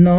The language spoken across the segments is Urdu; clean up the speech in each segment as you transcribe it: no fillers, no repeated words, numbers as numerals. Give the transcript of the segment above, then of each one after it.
9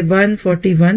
141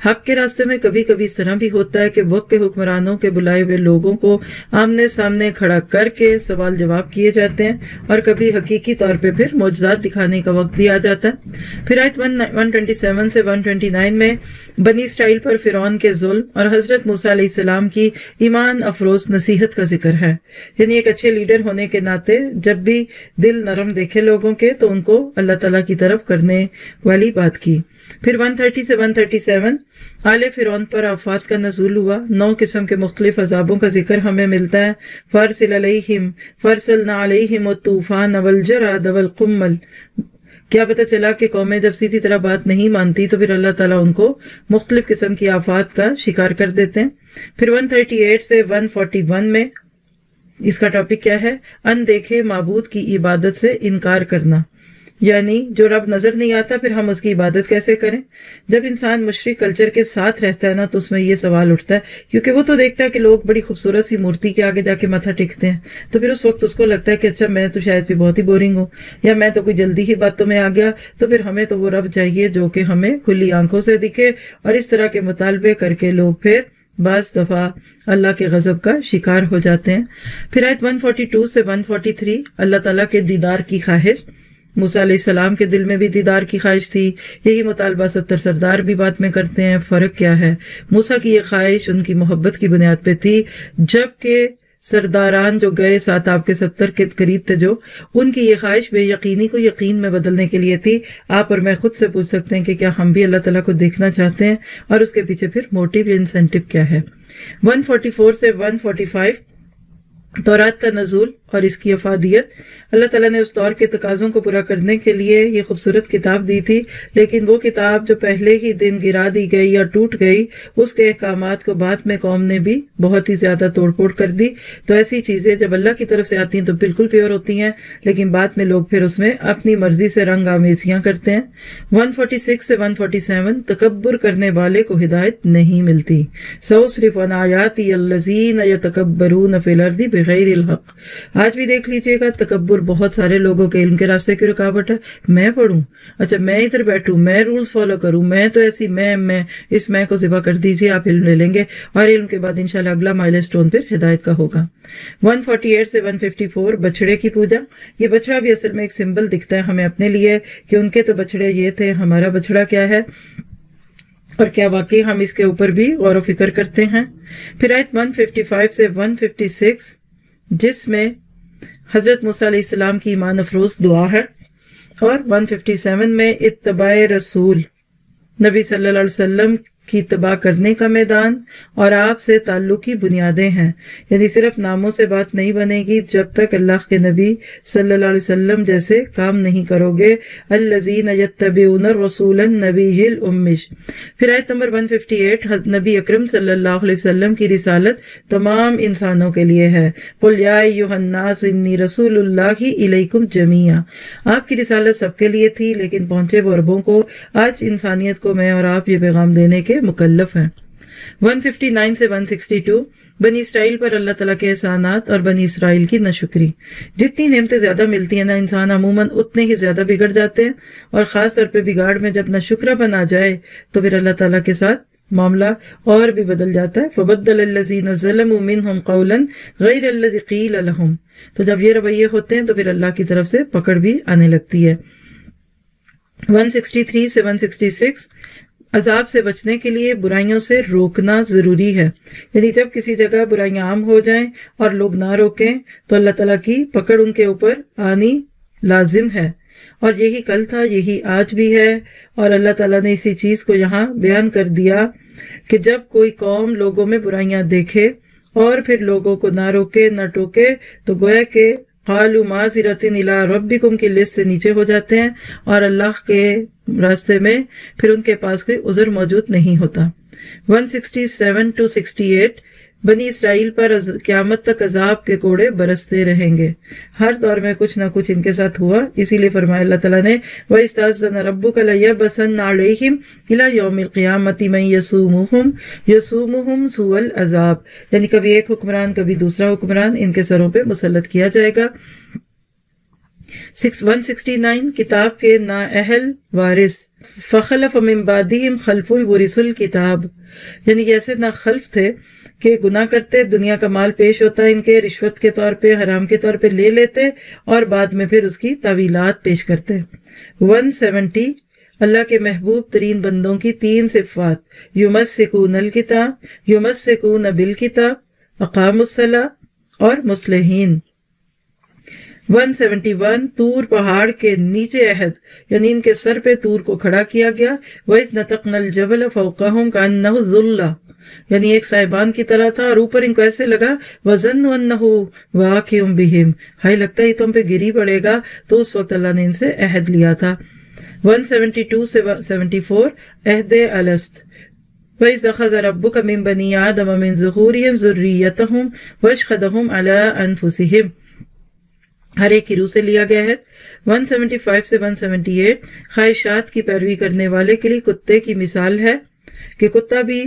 حق کے راستے میں کبھی کبھی اس طرح بھی ہوتا ہے کہ وقت کے حکمرانوں کے بلائے ہوئے لوگوں کو آمنے سامنے کھڑا کر کے سوال جواب کیے جاتے ہیں، اور کبھی حقیقی طور پہ پھر معجزات دکھانے کا وقت بھی آ جاتا ہے۔ پھر آیت 127 سے 129 میں بنی اسرائیل پر فرعون کے ظلم اور حضرت موسیٰ علیہ السلام کی ایمان افروز نصیحت کا ذکر ہے، یعنی ایک اچھے لیڈر ہونے کے ناطے جب بھی دل نرم دیکھے لوگوں کے تو ان کو اللہ تعالیٰ کی طرف کرنے والی بات کی۔ پھر 130 سے 137 آل فرعون پر آفات کا نزول ہوا، 9 قسم کے مختلف عذابوں کا ذکر ہمیں ملتا ہے۔ فارسلنا علیہم الطوفان والجراد والقمل۔ کیا پتہ چلا کہ قومیں جب سیدھی طرح بات نہیں مانتی تو پھر اللہ تعالیٰ ان کو مختلف قسم کی آفات کا شکار کر دیتے ہیں۔ پھر 138 سے 141 میں اس کا ٹاپک کیا ہے؟ اندیکھے معبود کی عبادت سے انکار کرنا، یعنی جو رب نظر نہیں آتا پھر ہم اس کی عبادت کیسے کریں؟ جب انسان مشرک کلچر کے ساتھ رہتا ہے نا تو اس میں یہ سوال اٹھتا ہے، کیونکہ وہ تو دیکھتا ہے کہ لوگ بڑی خوبصورت سی مورتی کے آگے جا کے ماتھا ٹیکتے ہیں، تو پھر اس وقت اس کو لگتا ہے کہ اچھا میں تو شاید بھی بہت ہی بورنگ ہوں، یا میں تو کوئی جلدی ہی باتوں میں آ گیا، تو پھر ہمیں تو وہ رب چاہیے جو کہ ہمیں کھلی آنکھوں سے دکھے، اور اس طرح کے مطالبے کر کے لوگ پھر بعض دفعہ اللہ کے غضب کا شکار ہو جاتے ہیں۔ پھر آیت 142 سے 143 اللہ تعالیٰ کے دیدار کی خواہش۔ موسیٰ علیہ السلام کے دل میں بھی دیدار کی خواہش تھی، یہی مطالبہ 70 سردار بھی بات میں کرتے ہیں۔ فرق کیا ہے؟ موسیٰ کی یہ خواہش ان کی محبت کی بنیاد پہ تھی، جبکہ سرداران جو گئے ساتھ آپ کے 70 کے قریب تھے جو، ان کی یہ خواہش بے یقینی کو یقین میں بدلنے کے لیے تھی۔ آپ اور میں خود سے پوچھ سکتے ہیں کہ کیا ہم بھی اللہ تعالیٰ کو دیکھنا چاہتے ہیں، اور اس کے پیچھے پھر موٹیو یا انسینٹیو کیا ہے؟ 144 سے 145 تورات کا نزول اور اس کی افادیت۔ اللہ تعالیٰ نے اس دور کے تقاضوں کو پورا کرنے کے لیے یہ خوبصورت کتاب دی تھی، لیکن وہ کتاب جو پہلے ہی دن گرا دی گئی یا ٹوٹ گئی، اس کے احکامات کو بعد میں قوم نے بھی بہت ہی زیادہ توڑ پھوڑ کر دی۔ تو ایسی چیزیں جب اللہ کی طرف سے آتی ہیں تو بالکل پیور ہوتی ہیں، لیکن بعد میں لوگ پھر اس میں اپنی مرضی سے رنگ آمیزیاں کرتے ہیں۔ 146 سے 147 تکبر کرنے والے کو ہدایت نہیں ملتی۔ سأصرف عن آیاتی الذین یتکبرون فی الارض بغیر الحق۔ آج بھی دیکھ لیجئے گا، تکبر بہت سارے لوگوں کے علم کے راستے کی رکاوٹ ہے۔ میں پڑھوں، اچھا میں ادھر بیٹھوں، میں رولز فالو کروں، میں تو ایسی میں اس میں کو ذبح کر دیجئے، آپ علم لے لیں گے، اور علم کے بعد انشاءاللہ اگلا مائل سٹون پھر ہدایت کا ہوگا۔ 148 سے 154 بچڑے کی پوجا۔ یہ بچڑا بھی اصل میں ایک سمبل دکھتا ہے ہمیں اپنے لیے کہ ان کے تو بچڑے یہ تھے، ہمارا بچڑا کیا ہے، اور کیا واقعی ہم اس کے اوپر بھی غور و فکر کرتے ہیں۔ پھر آیت 155 سے 156 جس میں حضرت موسیٰ علیہ السلام کی ایمان افروز دعا ہے، اور 157 میں اتباع رسول، نبی صلی اللہ علیہ وسلم کی اتباع کرنے کا میدان اور آپ سے تعلق کی بنیادیں ہیں، یعنی صرف ناموں سے بات نہیں بنے گی جب تک اللہ کے نبی صلی اللہ علیہ وسلم جیسے کام نہیں کرو گے۔ الذین یتبعون الرسول النبی الامی۔ پھر آیت نمبر 158 نبی اکرم صلی اللہ علیہ وسلم کی رسالت تمام انسانوں کے لیے ہے۔ قل یا ایھا الناس انی رسول اللہ الیکم جمیعا۔ آپ کی رسالت سب کے لیے تھی، لیکن پہنچے وہ عربوں کو۔ آج انسانیت کو میں اور آپ یہ پیغام دینے کے مکلف ہیں۔ 159 سے 162 بنی اسرائیل پر اللہ تعالیٰ کے احسانات اور بنی اسرائیل کی ناشکری۔ جتنی نعمتیں زیادہ ملتی ہیں نا، انسان عموماً اتنے ہی زیادہ بگڑ جاتے ہیں، اور خاص طور پہ بگاڑ میں جب ناشکرا پن آ جائے تو پھر اللہ تعالیٰ کے ساتھ معاملہ اور بھی بدل جاتا ہے۔ فَبَدَّلَ الَّذِينَ ظَلَمُوا مِنْهُمْ قَوْلًا غَيْرَ الَّذِي قِيلَ لَهُمْ۔ تو جب یہ رویے ہوتے ہیں تو پھر اللہ کی طرف سے پکڑ بھی آنے لگتی ہے۔ 163 سے 166 عذاب سے بچنے کے لیے برائیوں سے روکنا ضروری ہے، یعنی جب کسی جگہ برائیاں عام ہو جائیں اور لوگ نہ روکیں تو اللہ تعالیٰ کی پکڑ ان کے اوپر آنی لازم ہے، اور یہی کل تھا، یہی آج بھی ہے۔ اور اللہ تعالیٰ نے اسی چیز کو یہاں بیان کر دیا کہ جب کوئی قوم لوگوں میں برائیاں دیکھے اور پھر لوگوں کو نہ روکے نہ ٹوکے تو گویا کہ قالوا معذرۃ الی ربکم کی لسٹ سے نیچے ہو جاتے ہیں، اور اللہ کے راستے میں پھر ان کے پاس کوئی عذر موجود نہیں ہوتا۔ 167 to 68 بنی اسرائیل پر قیامت تک عذاب کے کوڑے برستے رہیں گے۔ ہر دور میں کچھ نہ کچھ ان کے ساتھ ہوا، اسی لیے فرمایا اللہ تعالیٰ نے وَإِسْتَأْذَنَ رَبُّكَ لَيَبْعَثَنَّ عَلَيْهِمْ إِلَى يَوْمِ الْقِيَامَةِ مَن يَسُومُهُمْ سُوءَ الْعَذَابِ، یعنی کبھی ایک حکمران کبھی دوسرا حکمران ان کے سروں پہ مسلط کیا جائے گا۔ 169 کتاب کے نااہل وارث، فخلف من بعدہم خلف ورثوا الکتاب، یعنی ایسے ناخلف تھے کہ گناہ کرتے، دنیا کا مال پیش ہوتا ہے ان کے رشوت کے طور پہ، حرام کے طور پہ لے لیتے اور بعد میں پھر اس کی تعویلات پیش کرتے۔ 170 اللہ کے محبوب ترین بندوں کی 3 صفات، یمسکون الکتاب، یمسکون بالکتاب، اقاموا الصلاۃ اور مصلحین۔ 171 طور پہاڑ کے نیچے عہد، یعنی ان کے سر پہ طور کو کھڑا کیا گیا۔ وَإِذْ نَتَقْنَا الْجَبَلَ فَوْقَهُمْ كَأَنَّهُ ظُلَّةٌ، یعنی ایک صاحبان کی طرح تھا اور اوپر ان کو ایسے لگا وَظَنُّوا أَنَّهُ وَاقِعٌ بِهِمْ، ہائے لگتا ہے یہ تو ہم پہ گری پڑے گا، تو اس وقت اللہ نے ان سے عہد لیا تھا۔ 172 سے 74 عہد الست، وَإِذْ أَخَذَ رَبُّكَ مِنْ بَنِي آدَمَ مِنْ ظُهُورِهِمْ ذُرِّيَّتَهُمْ وَأَشْهَدَهُمْ عَلَىٰ أَنفُسِهِمْ، ہر ایک کی روح سے لیا گیا ہے۔ 175 سے 178 خواہشات کی پیروی کرنے والے کے لیے کتے کی مثال ہے کہ کتا بھی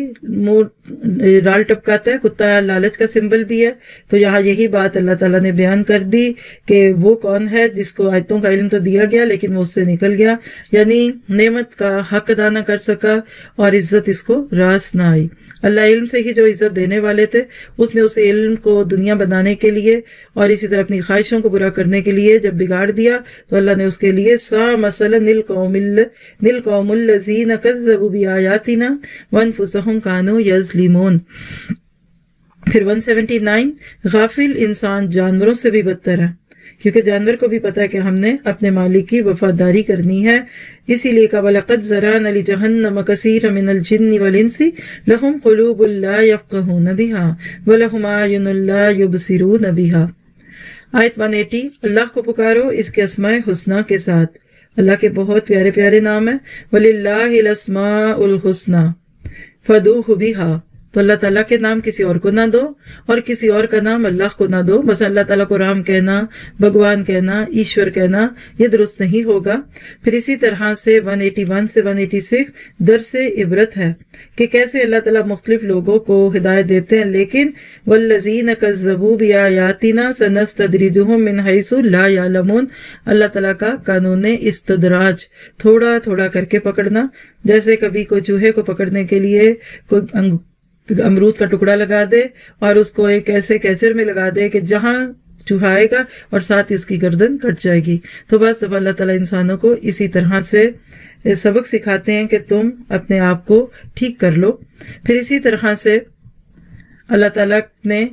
رال ٹپکاتا ہے، کتا لالچ کا سمبل بھی ہے۔ تو یہاں یہی بات اللہ تعالیٰ نے بیان کر دی کہ وہ کون ہے جس کو آیتوں کا علم تو دیا گیا لیکن وہ اس سے نکل گیا، یعنی نعمت کا حق ادا نہ کر سکا اور عزت اس کو راس نہ آئی۔ اللہ علم سے ہی جو عزت دینے والے تھے، اس نے اس علم کو دنیا بنانے کے لیے اور اسی طرح اپنی خواہشوں کو برا کرنے کے لیے جب بگاڑ دیا تو اللہ نے اس کے لیے سا مثلا للقوم الذین کذبوا بآیاتنا وانفسهم كانوا یظلمون۔ پھر 179 غافل انسان جانوروں سے بھی بدتر ہے، کیونکہ جانور کو بھی پتا ہے کہ ہم نے اپنے مالک کی وفاداری کرنی ہے، اسی لیے کہ وَلَقَدْ زَرَعْنَا لِجَهَنَّمَ كَثِيرًا مِنَ الْجِنِّ وَالْإِنسِ لَهُمْ قُلُوبٌ لَا يَفْقَهُونَ بِهَا وَلَهُمْ أَعْيُنٌ لَا يُبْصِرُونَ بِهَا۔ آیت 180 اللہ کو پکارو اس کے اسماء حسنی کے ساتھ، اللہ کے بہت پیارے پیارے نام ہیں، وَلِلَّهِ الْأَسْمَاءُ الْحُسْنَى فَادْعُوهُ بِهَا، تو اللہ تعالیٰ کے نام کسی اور کو نہ دو اور کسی اور کا نام اللہ کو نہ دو، بس اللہ تعالیٰ کو رام کہنا، بھگوان کہنا، ایشور کہنا یہ درست نہیں ہوگا۔ پھر اسی طرح سے 181 سے 186 درس عبرت ہے کہ کیسے اللہ تعالیٰ مختلف لوگوں کو ہدایت دیتے ہیں، لیکن وَالَّذِينَ كَذَّبُوا بِآيَاتِنَا سَنَسْتَدْرِجُهُم مِّنْ حَيْثُ لَا يَعْلَمُونَ، اللہ تعالیٰ کا قانون استدراج، تھوڑا تھوڑا کر کے پکڑنا، جیسے کبھی کوئی چوہے کو پکڑنے کے لیے کوئی امرود کا ٹکڑا لگا دے اور اس کو ایک ایسے کیچر میں لگا دے کہ جہاں چوہا آئے گا اور ساتھ ہی اس کی گردن کٹ جائے گی۔ تو بس اب اللہ تعالیٰ انسانوں کو اسی طرح سے سبق سکھاتے ہیں کہ تم اپنے آپ کو ٹھیک کر لو۔ پھر اسی طرح سے اللہ تعالیٰ نے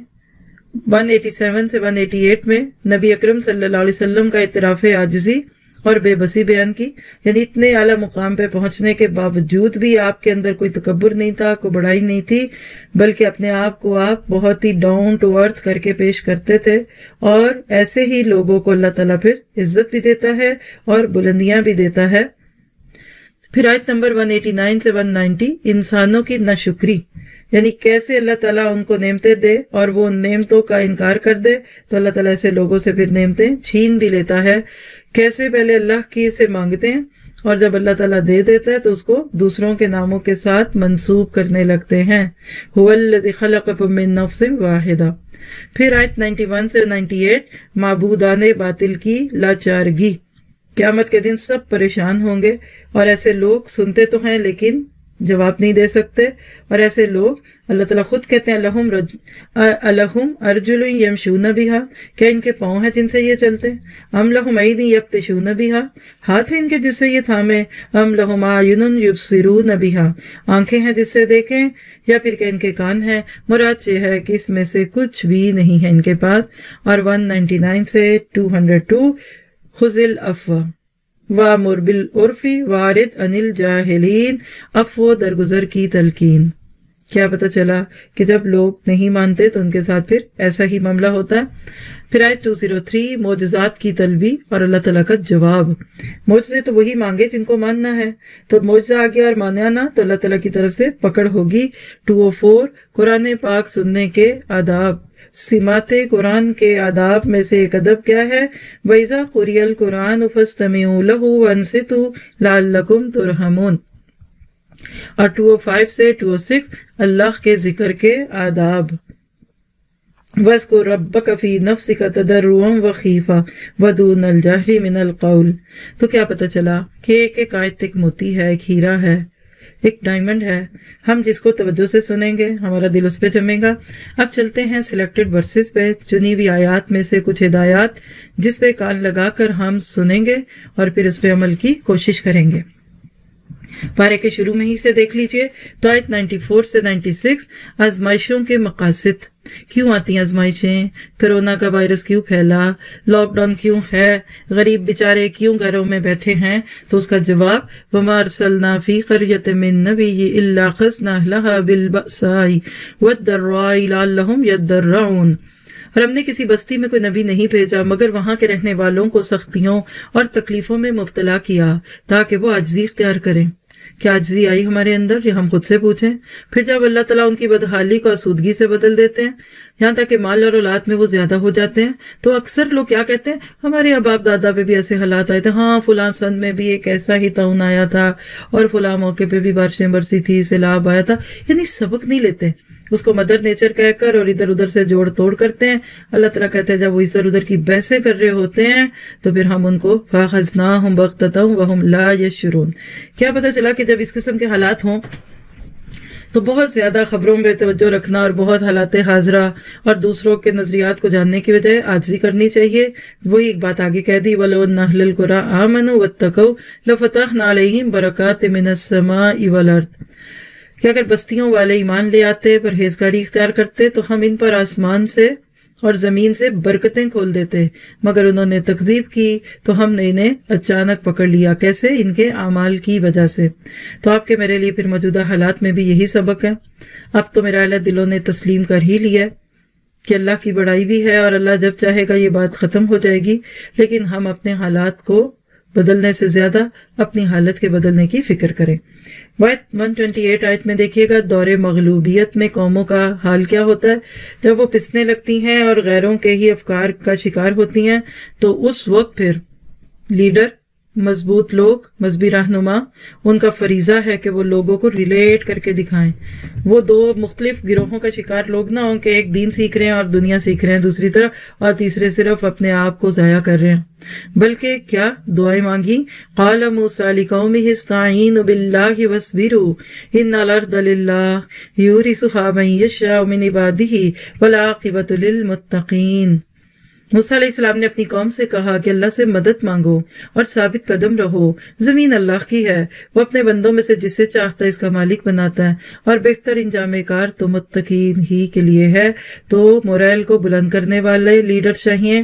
187 سے 188 میں نبی اکرم صلی اللہ علیہ وسلم کا اعتراف عاجزی اور بے بسی بیان کی، یعنی اتنے اعلیٰ مقام پہ پہنچنے کے باوجود بھی آپ کے اندر کوئی تکبر نہیں تھا، کوئی بڑائی نہیں تھی، بلکہ اپنے آپ کو آپ بہت ہی ڈاؤن ٹو ارتھ کر کے پیش کرتے تھے، اور ایسے ہی لوگوں کو اللہ تعالیٰ پھر عزت بھی دیتا ہے اور بلندیاں بھی دیتا ہے۔ پھر آیت نمبر 189 سے 190 انسانوں کی ناشکری، یعنی کیسے اللہ تعالیٰ ان کو نعمتیں دے اور وہ ان نعمتوں کا انکار کر دے تو اللہ تعالیٰ ایسے لوگوں سے پھر نعمتیں چھین بھی لیتا ہے۔ کیسے پہلے اللہ کی سے مانگتے ہیں اور جب اللہ تعالیٰ دے دیتا ہے تو اس کو دوسروں کے ناموں کے ساتھ منسوب کرنے لگتے ہیں۔ هُوَ الَّذِي خَلَقَكُم مِّن نَّفْسٍ وَاحِدَةٍ۔ پھر آیت 91 سے 98 معبودان باطل کی لاچارگی، قیامت کے دن سب پریشان ہوں گے اور ایسے لوگ سنتے تو ہیں لیکن جواب نہیں دے سکتے، اور ایسے لوگ اللہ تعالیٰ خود کہتے ہیں الہم ارجل یمشون بہا، کیا ان کے پاؤں ہیں جن سے یہ چلتے ہیں؟ ام لہم ایدی یبطشون بہا، ہاتھ ہیں ان کے جس سے یہ تھامے؟ ام لہم اعین یبصرون بہا، آنکھیں ہیں جس سے دیکھیں؟ یا پھر کہ ان کے کان ہیں؟ مراد یہ ہے کہ اس میں سے کچھ بھی نہیں ہے ان کے پاس۔ اور 199 سے 202 خذ العفو وَأْمُرْ بِالْعُرْفِ وَأَعْرِضْ عَنِ الْجَاهِلِينَ، عفو درگزر کی تلقین۔ کیا پتہ چلا کہ جب لوگ نہیں مانتے تو ان کے ساتھ پھر ایسا ہی معاملہ ہوتا ہے۔ پھر آیت 203 معجزات کی طلبی اور اللہ تعالیٰ کا جواب۔ معجزے تو وہی مانگے جن کو ماننا ہے، تو معجزہ آ گیا اور مانا نہ تو اللہ تعالیٰ کی طرف سے پکڑ ہوگی۔ 204 قرآن پاک سننے کے آداب۔ سمات قرآن کے آداب میں سے ایک ادب کیا ہے؟ وَإِذَا قُرِئَ الْقُرْآنُ فَاسْتَمِعُوا لَهُ وَأَنصِتُوا لَعَلَّكُمْ تُرْحَمُونَ۔ اور 205 سے 206 اللہ کے ذکر کے آداب۔ وَاذْكُرْ رَبَّكَ فِي نَفْسِكَ تَضَرُّعًا وَخِيفَةً وَدُونَ الْجَهْرِ مِنَ الْقَوْلِ۔ تو کیا پتہ چلا کہ ایک آیت ایک موتی ہے، ایک ہیرا ہے، ایک ڈائمنڈ ہے، ہم جس کو توجہ سے سنیں گے ہمارا دل اس پہ جمے گا۔ اب چلتے ہیں سلیکٹڈ ورسز پہ، چنی ہوئی آیات میں سے کچھ ہدایات جس پہ کان لگا کر ہم سنیں گے اور پھر اس پہ عمل کی کوشش کریں گے۔ پارے کے شروع میں ہی سے دیکھ لیجئے تو آیت 94 سے 96 آزمائشوں کے مقاصد، کیوں آتی ہیں آزمائشیں، کرونا کا وائرس کیوں پھیلا، لاک ڈاؤن کیوں ہے، غریب بیچارے کیوں گھروں میں بیٹھے ہیں، تو اس کا جواب وَمَا أَرْسَلْنَا فِي قَرْيَةٍ مِّن نَبِيٍّ إِلَّا أَخَذْنَا أَهْلَهَا بِالْبَأْسَاءِ وَالضَّرَّاءِ لَعَلَّهُمْ يَضَّرَّعُونَ۔ اور ہم نے کسی بستی میں کوئی نبی نہیں بھیجا مگر وہاں کے رہنے والوں کو سختیوں اور تکلیفوں میں مبتلا کیا تاکہ وہ عاجزی اختیار کریں۔ کیا عاجزی آئی ہمارے اندر، یہ ہم خود سے پوچھیں۔ پھر جب اللہ تعالیٰ ان کی بدحالی کو آسودگی سے بدل دیتے ہیں، یہاں تک کہ مال اور اولاد میں وہ زیادہ ہو جاتے ہیں، تو اکثر لوگ کیا کہتے ہیں، ہمارے باپ دادا پہ بھی ایسے حالات آئے تھے، ہاں فلاں سن میں بھی ایک ایسا ہی طاعون آیا تھا اور فلاں موقع پہ بھی بارشیں برسی تھی، سیلاب آیا تھا۔ یعنی سبق نہیں لیتے، اس کو مدر نیچر کہہ کر اور ادھر ادھر سے جوڑ توڑ کرتے ہیں۔ اللہ تعالیٰ کہتے ہیں جب وہ ادھر ادھر کی بحثیں کر رہے ہوتے ہیں تو پھر ہم ان کو فَأَخَذْنَاهُمْ بَغْتَةً وَهُمْ لَا يَشْعُرُونَ۔ کیا پتہ چلا کہ جب اس قسم کے حالات ہوں تو بہت زیادہ خبروں پہ توجہ رکھنا اور بہت حالات حاضرہ اور دوسروں کے نظریات کو جاننے کی وجہ عاجزی کرنی چاہیے۔ وہی ایک بات آگے کہہ دی وَلَوْ أَنَّ أَهْلَ الْقُرَىٰ آمَنُوا وَاتَّقَوْا لَفَتَحْنَا عَلَيْهِمْ بَرَكَاتٍ مِّنَ السَّمَاءِ وَالْأَرْضِ۔ کہ اگر بستیوں والے ایمان لے آتے، پرہیزگاری اختیار کرتے تو ہم ان پر آسمان سے اور زمین سے برکتیں کھول دیتے، مگر انہوں نے تکذیب کی تو ہم نے انہیں اچانک پکڑ لیا۔ کیسے؟ ان کے اعمال کی وجہ سے۔ تو آپ کے میرے لیے پھر موجودہ حالات میں بھی یہی سبق ہے۔ اب تو میرا اہل دلوں نے تسلیم کر ہی لیا کہ اللہ کی بڑائی بھی ہے اور اللہ جب چاہے گا یہ بات ختم ہو جائے گی، لیکن ہم اپنے حالات کو بدلنے سے زیادہ اپنی حالت کے بدلنے کی فکر کریں۔ 128 آیت میں دیکھیے گا دور مغلوبیت میں قوموں کا حال کیا ہوتا ہے۔ جب وہ پسنے لگتی ہیں اور غیروں کے ہی افکار کا شکار ہوتی ہیں تو اس وقت پھر لیڈر، مضبوط لوگ، مذہبی رہنما، ان کا فریضہ ہے کہ وہ لوگوں کو ریلیٹ کر کے دکھائیں۔ وہ دو مختلف گروہوں کا شکار لوگ نہ ہوں کہ ایک دین سیکھ رہے ہیں اور دنیا سیکھ رہے ہیں دوسری طرف، اور تیسرے صرف اپنے آپ کو ضائع کر رہے ہیں، بلکہ کیا دعائیں مانگی قال موسیٰ لقومہ استعینوا باللہ واصبروا ان الارض للہ یورثھا من یشاء من عبادہ والعاقبۃ للمتقین۔ موسیٰ علیہ السلام نے اپنی قوم سے کہا کہ اللہ سے مدد مانگو اور ثابت قدم رہو، زمین اللہ کی ہے، وہ اپنے بندوں میں سے جسے چاہتا ہے اس کا مالک بناتا ہے، اور بہتر انجام کار تو متقین ہی کے لیے ہے۔ تو موریل کو بلند کرنے والے لیڈر چاہیے،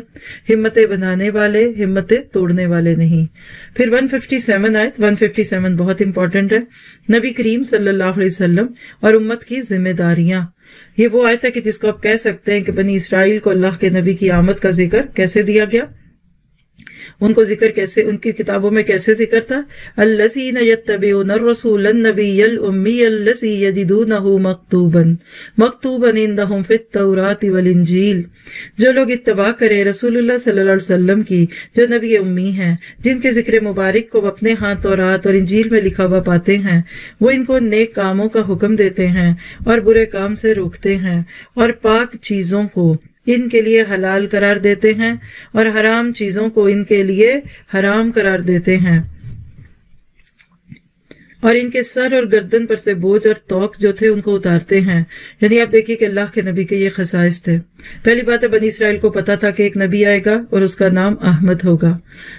ہمتیں بنانے والے، ہمتیں توڑنے والے نہیں۔ پھر 157 آیت 157 بہت امپورٹنٹ ہے، نبی کریم صلی اللہ علیہ وسلم اور امت کی ذمہ داریاں۔ یہ وہ آیت ہے کہ جس کو آپ کہہ سکتے ہیں کہ بنی اسرائیل کو اللہ کے نبی کی آمد کا ذکر کیسے دیا گیا، ان کو ذکر کیسے، ان کی کتابوں میں کیسے ذکر تھا۔ الذین یتبعون الرسول النبی الامی الذی یجدونہ مکتوبا عندہم فی التوراۃ والانجیل۔ جو لوگ اتباع کریں رسول اللہ صلی اللہ علیہ وسلم کی جو نبی امی ہیں، جن کے ذکر مبارک کو اپنے ہاں تورات اور انجیل میں لکھا ہوا پاتے ہیں، وہ ان کو نیک کاموں کا حکم دیتے ہیں اور برے کام سے روکتے ہیں، اور پاک چیزوں کو ان کے لیے حلال قرار دیتے ہیں اور حرام چیزوں کو ان کے لیے حرام قرار دیتے ہیں، اور ان کے سر اور گردن پر سے بوجھ اور توق جو تھے ان کو اتارتے ہیں۔ یعنی آپ دیکھیے کہ اللہ کے نبی کے یہ خصائص تھے۔ پہلی بات ہے بنی اسرائیل کو پتا تھا کہ ایک نبی آئے گا اور اس کا نام احمد ہوگا۔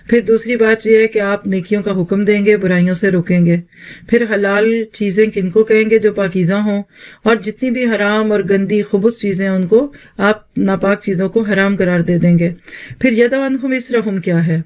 پھر دوسری بات یہ ہے کہ آپ نیکیوں کا حکم دیں گے، برائیوں سے روکیں گے۔ پھر حلال چیزیں کن کو کہیں گے؟ جو پاکیزہ ہوں، اور جتنی بھی حرام اور گندی خبث چیزیں ان کو آپ ناپاک چیزوں کو حرام قرار دے دیں گے۔ پھر یدع عنہم اسرہم کیا ہے؟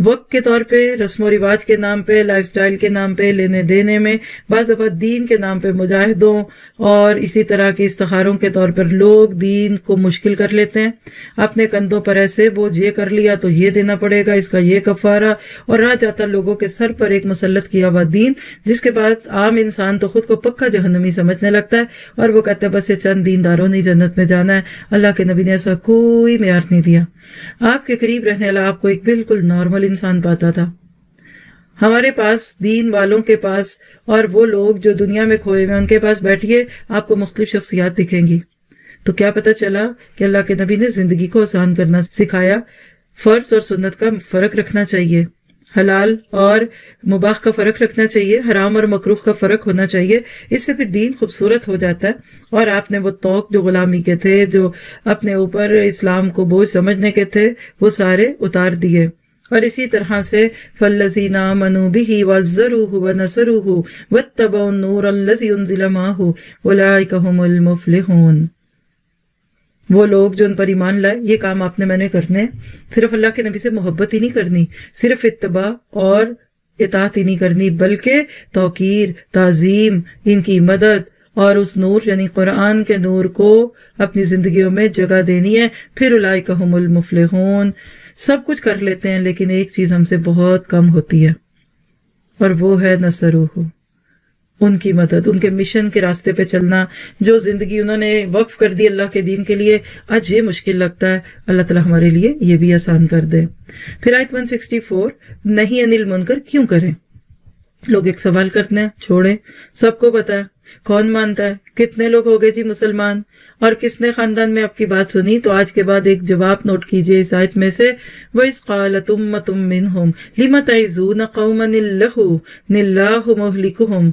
وقت کے طور پہ، رسم و رواج کے نام پہ، لائف سٹائل کے نام پہ، لینے دینے میں، بعض دفعہ دین کے نام پہ مجاہدوں اور اسی طرح کے استخاروں کے طور پر لوگ دین کو مشکل کر لیتے ہیں۔ اپنے کندھوں پر ایسے بوجھ یہ کر لیا تو یہ دینا پڑے گا، اس کا یہ کفارہ، اور رہ جاتا لوگوں کے سر پر ایک مسلط کیا ہوا دین، جس کے بعد عام انسان تو خود کو پکا جہنمی سمجھنے لگتا ہے اور وہ کہتا ہے بس یہ چند دینداروں نے جنت میں جانا ہے۔ اللہ کے نبی نے ایسا کوئی معیار نہیں دیا۔ آپ کے قریب رہنے والا آپ کو ایک بالکل نارمل انسان پاتا تھا۔ ہمارے پاس، دین والوں کے پاس، اور وہ لوگ جو دنیا میں کھوئے ہوئے ان کے پاس بیٹھیے، آپ کو مختلف شخصیات دکھیں گی۔ تو کیا پتہ چلا کہ اللہ کے نبی نے زندگی کو آسان کرنا سکھایا. فرض اور سنت کا فرق رکھنا چاہیے، حلال اور مباح کا فرق رکھنا چاہیے، حرام اور مکروہ کا فرق ہونا چاہیے. اس سے پھر دین خوبصورت ہو جاتا ہے. اور آپ نے وہ طوق جو غلامی کے تھے، جو اپنے اوپر اسلام کو بوجھ سمجھنے کے تھے، وہ سارے اتار دیے. اور اسی طرح سے فَالَّذِينَ آمَنُوا بِهِ وَعَزَّرُوهُ وَنَصَرُوهُ وَاتَّبَعُوا النُّورَ الَّذِي أُنزِلَ مَعَهُ أُولَٰئِكَ هُمُ الْمُفْلِحُونَ. وہ لوگ جو ان پر ایمان لائے، یہ کام آپ نے میں نے کرنے. صرف اللہ کے نبی سے محبت ہی نہیں کرنی، صرف اتباع اور اطاعت ہی نہیں کرنی، بلکہ توقیر، تعظیم، ان کی مدد اور اس نور یعنی قرآن کے نور کو اپنی زندگیوں میں جگہ دینی ہے. پھر اولئک هم المفلحون. سب کچھ کر لیتے ہیں لیکن ایک چیز ہم سے بہت کم ہوتی ہے، اور وہ ہے نصروہ، ان کی مدد، ان کے مشن کے راستے پہ چلنا. جو زندگی انہوں نے وقف کر دی اللہ کے دین کے لیے، آج یہ مشکل لگتا ہے، اللہ تعالیٰ ہمارے لیے یہ بھی آسان کر دے. پھر آیت 164، نہیں عن المنکر کیوں کریں؟ لوگ ایک سوال کرتے ہیں، چھوڑیں، سب کو پتا ہے، کون مانتا ہے، کتنے لوگ ہو گئے جی مسلمان، اور کس نے خاندان میں آپ کی بات سنی. تو آج کے بعد ایک جواب نوٹ کیجئے اس آیت میں سے، وَإِذْ قَالَتْ أُمَّةٌ مِّنْهُمْ لِمَ تَعِظُونَ قَوْمًا اللَّهُ مُهْلِكُهُمْ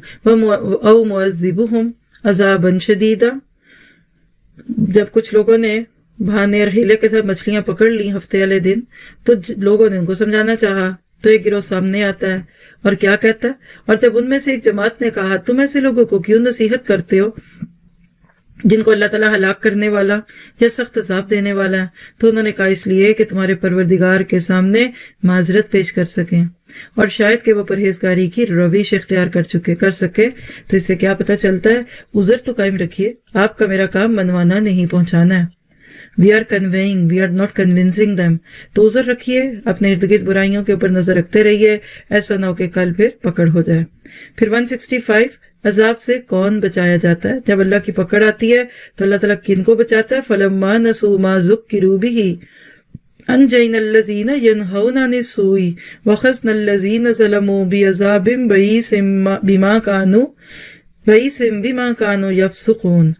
أَوْ مُعَذِّبُهُمْ عَذَابًا شَدِيدًا. جب کچھ لوگوں نے بہانے اور ہیلے کے ساتھ مچھلیاں پکڑ لی ہفتے والے دن، تو لوگوں نے ان کو سمجھانا چاہا، تو ایک گروہ سامنے آتا ہے اور کیا کہتا ہے، اور جب ان میں سے ایک جماعت نے کہا تم ایسے لوگوں کو کیوں نصیحت کرتے ہو جن کو اللہ تعالیٰ ہلاک کرنے والا یا سخت عذاب دینے والا ہے، تو انہوں نے کہا اس لیے کہ تمہارے پروردگار کے سامنے معذرت پیش کر سکیں، اور شاید کہ وہ پرہیزگاری کی روش اختیار کر سکے. تو اس سے کیا پتہ چلتا ہے، عذر تو قائم رکھیے، آپ کا میرا کام منوانا نہیں، پہنچانا ہے. We are conveying, we are not convincing them. تو عذر رکھیے، اپنے ارد گرد برائیوں کے اوپر نظر رکھتے رہیے، ایسا نہ ہو کہ کل پھر پکڑ ہو جائے. پھر 165، عذاب سے کون بچایا جاتا ہے؟ جب اللہ کی پکڑ آتی ہے تو اللہ تعالیٰ کن کو بچاتا ہے؟ فَلَمَّا نَسُوا مَا ذُكِّرُوا بِهِ أَنجَيْنَا الَّذِينَ يَنْهَوْنَ عَنِ السُّوءِ وَأَخَذْنَا الَّذِينَ ظَلَمُوا بِعَذَابٍ بَئِيسٍ بِمَا كَانُوا يَفْسُقُونَ.